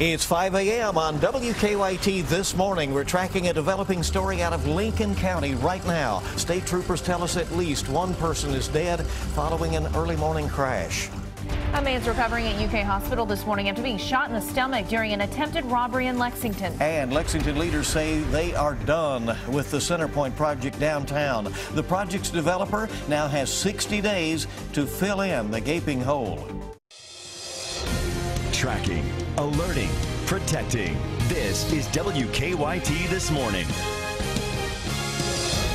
It's 5 a.m. on WKYT this morning. We're tracking a developing story out of Lincoln County right now. State troopers tell us at least one person is dead following an early morning crash. A man's recovering at UK Hospital this morning after being shot in the stomach during an attempted robbery in Lexington. And Lexington leaders say they are done with the Centerpoint project downtown. The project's developer now has 60 days to fill in the gaping hole. Tracking, alerting, protecting. This is WKYT This Morning.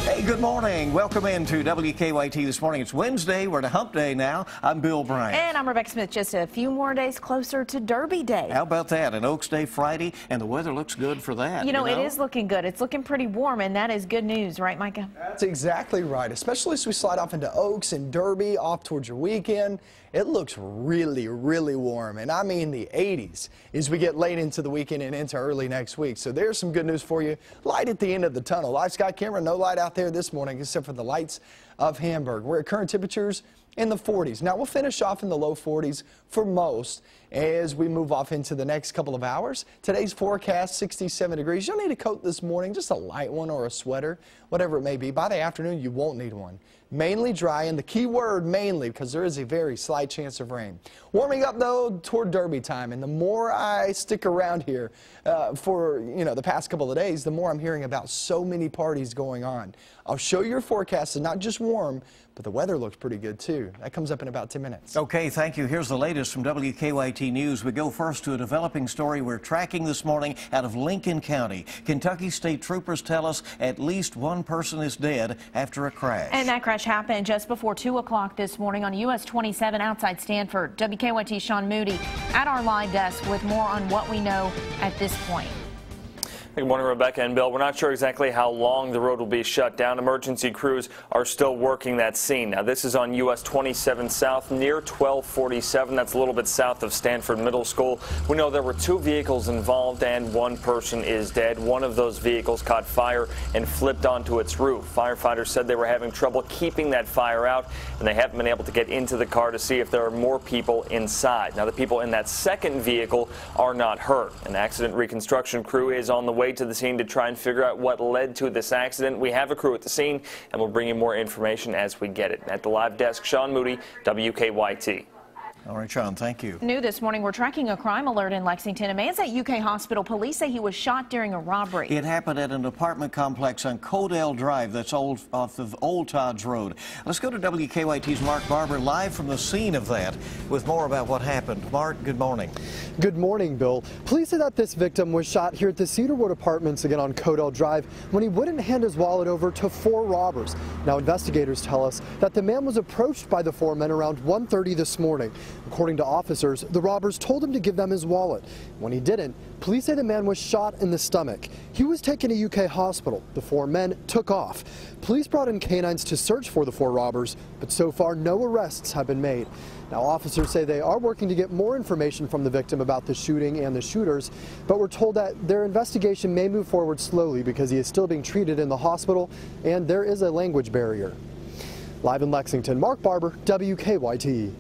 Hey, good morning. Welcome into WKYT This Morning. It's Wednesday. We're at a hump day now. I'm Bill Bryant. And I'm Rebecca Smith. Just a few more days closer to Derby Day. How about that? An Oaks Day Friday, and the weather looks good for that. You know, it is looking good. It's looking pretty warm, and that is good news, right, Micah? That's exactly right, especially as we slide off into Oaks and Derby, off towards your weekend. It looks really, really warm, and I mean the 80s as we get late into the weekend and into early next week. So there's some good news for you. Light at the end of the tunnel. Live sky camera, no light out there this morning except for the lights of Hamburg. We're at current temperatures in the 40s. Now we'll finish off in the low 40s for most as we move off into the next couple of hours. Today's forecast 67 degrees. You'll need a coat this morning, just a light one or a sweater, whatever it may be. By the afternoon you won't need one. Mainly dry, and the key word mainly because there is a very slight chance of rain. Warming up though toward Derby time, and the more I stick around here for the past couple of days, the more I'm hearing about so many parties going on. I'll show you your forecast. It's not just warm, but the weather looks pretty good too. That comes up in about 10 minutes. Okay, thank you. Here's the latest from WKYT News. We go first to a developing story we're tracking this morning out of Lincoln County. Kentucky state troopers tell us at least one person is dead after a crash. And that crash happened just before 2 o'clock this morning on US 27 outside Stanford. WKYT Sean Moody at our live desk with more on what we know at this point. Good morning, Rebecca and Bill. We're not sure exactly how long the road will be shut down. Emergency crews are still working that scene. Now, this is on US 27 South near 1247. That's a little bit south of Stanford Middle School. We know there were 2 vehicles involved and one person is dead. One of those vehicles caught fire and flipped onto its roof. Firefighters said they were having trouble keeping that fire out, and they haven't been able to get into the car to see if there are more people inside. Now, the people in that second vehicle are not hurt. An accident reconstruction crew is on the way to the scene to try and figure out what led to this accident. We have a crew at the scene, and we'll bring you more information as we get it. At the live desk, Sean Moody, WKYT. All right, Sean, thank you. New this morning, we're tracking a crime alert in Lexington. A man's at UK Hospital. Police say he was shot during a robbery. It happened at an apartment complex on Codell Drive. That's off of Old Todd's Road. Let's go to WKYT's Mark Barber live from the scene of that with more about what happened. Mark, good morning. Good morning, Bill. Police say that this victim was shot here at the Cedarwood Apartments again on Codell Drive when he wouldn't hand his wallet over to 4 robbers. Now, investigators tell us that the man was approached by the 4 men around 1:30 this morning. According to officers, the robbers told him to give them his wallet. When he didn't, police say the man was shot in the stomach. He was taken to UK Hospital. The 4 men took off. Police brought in canines to search for the 4 robbers, but so far no arrests have been made. Now, officers say they are working to get more information from the victim about the shooting and the shooters, but we're told that their investigation may move forward slowly because he is still being treated in the hospital and there is a language barrier. Live in Lexington, Mark Barber, WKYT.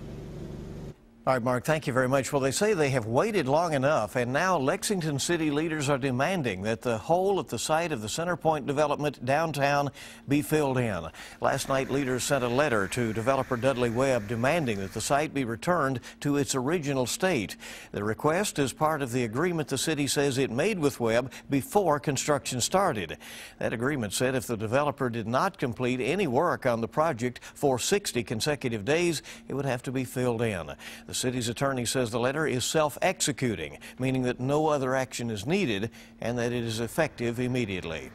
All right, Mark, thank you very much. Well, they say they have waited long enough, and now Lexington city leaders are demanding that the hole at the site of the Centerpoint development downtown be filled in. Last night, leaders sent a letter to developer Dudley Webb demanding that the site be returned to its original state. The request is part of the agreement the city says it made with Webb before construction started. That agreement said if the developer did not complete any work on the project for 60 consecutive days, it would have to be filled in. The city's attorney says the letter is self-executing, meaning that no other action is needed and that it is effective immediately.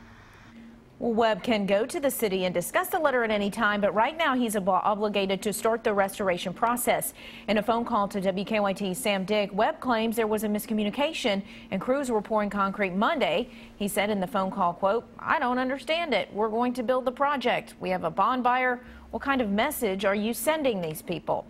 Well, Webb can go to the city and discuss the letter at any time, but right now he's obligated to start the restoration process. In a phone call to WKYT's Sam Dick, Webb claims there was a miscommunication and crews were pouring concrete Monday. He said in the phone call, quote, "I don't understand it. We're going to build the project. We have a bond buyer. What kind of message are you sending these people?"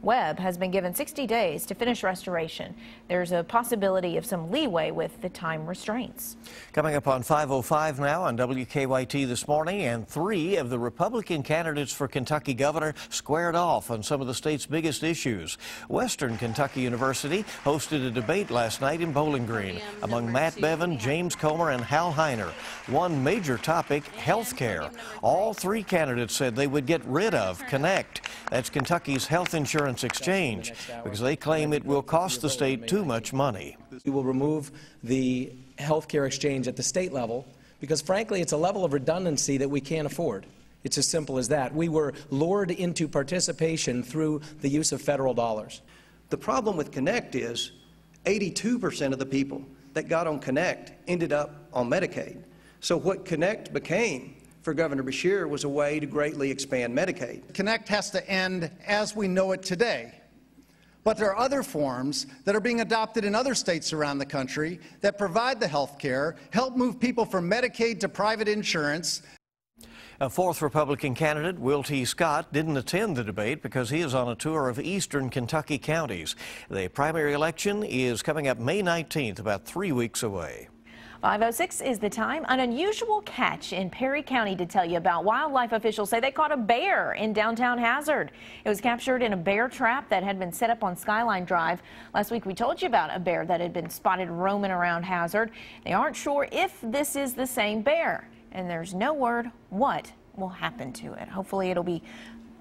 Webb has been given 60 days to finish restoration. There's a possibility of some leeway with the time restraints. Coming up on 5:05 now on WKYT this morning, and 3 of the Republican candidates for Kentucky governor squared off on some of the state's biggest issues. Western Kentucky University hosted a debate last night in Bowling Green among Matt Bevin, James Comer, and Hal Heiner. One major topic, health care. All 3 candidates said they would get rid of Connect. That's Kentucky's health insurance exchange, because they claim it will cost the state too much money. We will remove the health care exchange at the state level because, frankly, it's a level of redundancy that we can't afford. It's as simple as that. We were lured into participation through the use of federal dollars. The problem with Connect is 82% of the people that got on Connect ended up on Medicaid. So what Connect became for Governor Beshear was a way to greatly expand Medicaid. Connect has to end as we know it today. But there are other forms that are being adopted in other states around the country that provide the health care, help move people from Medicaid to private insurance. A 4th Republican candidate, Will T. Scott, didn't attend the debate because he is on a tour of eastern Kentucky counties. The primary election is coming up May 19th, about 3 weeks away. 5:06 is the time. An unusual catch in Perry County to tell you about. Wildlife officials say they caught a bear in downtown Hazard. It was captured in a bear trap that had been set up on Skyline Drive. Last week we told you about a bear that had been spotted roaming around Hazard. They aren't sure if this is the same bear, and there's no word what will happen to it. Hopefully it'll be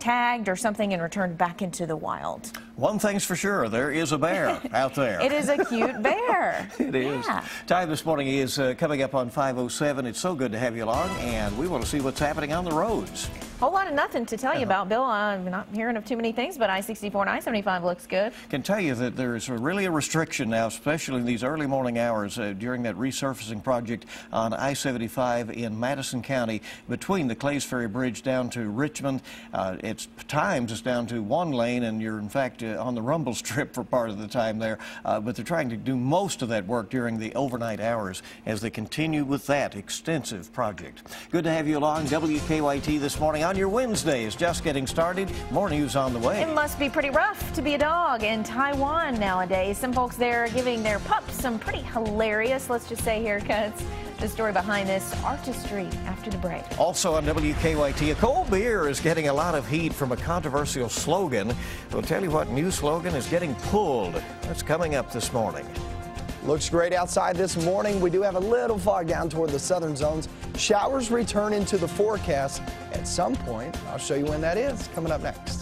tagged or something and returned back into the wild. One thing's for sure, there is a bear out there. It is a cute bear. It is. Yeah. Time this morning is coming up on 5:07. It's so good to have you along, and we want to see what's happening on the roads. Whole lot of nothing to tell you about, Bill. I'm not hearing of too many things, but I-64 and I-75 looks good. Can tell you that there's really a restriction now, especially in these early morning hours during that resurfacing project on I-75 in Madison County between the Clays Ferry Bridge down to Richmond. It's times it's down to 1 lane, and you're in fact on the rumble strip for part of the time there. But they're trying to do most of that work during the overnight hours as they continue with that extensive project. Good to have you along. WKYT this morning on your Wednesday is just getting started. More news on the way. It must be pretty rough to be a dog in Taiwan nowadays. Some folks there are giving their pups some pretty hilarious, let's just say, haircuts. The story behind this artistry after the break. Also on WKYT, a cold beer is getting a lot of heat from a controversial slogan. We'll tell you what new slogan is getting pulled. That's coming up this morning. Looks great outside this morning. We do have a little fog down toward the southern zones. Showers return into the forecast at some point. I'll show you when that is coming up next.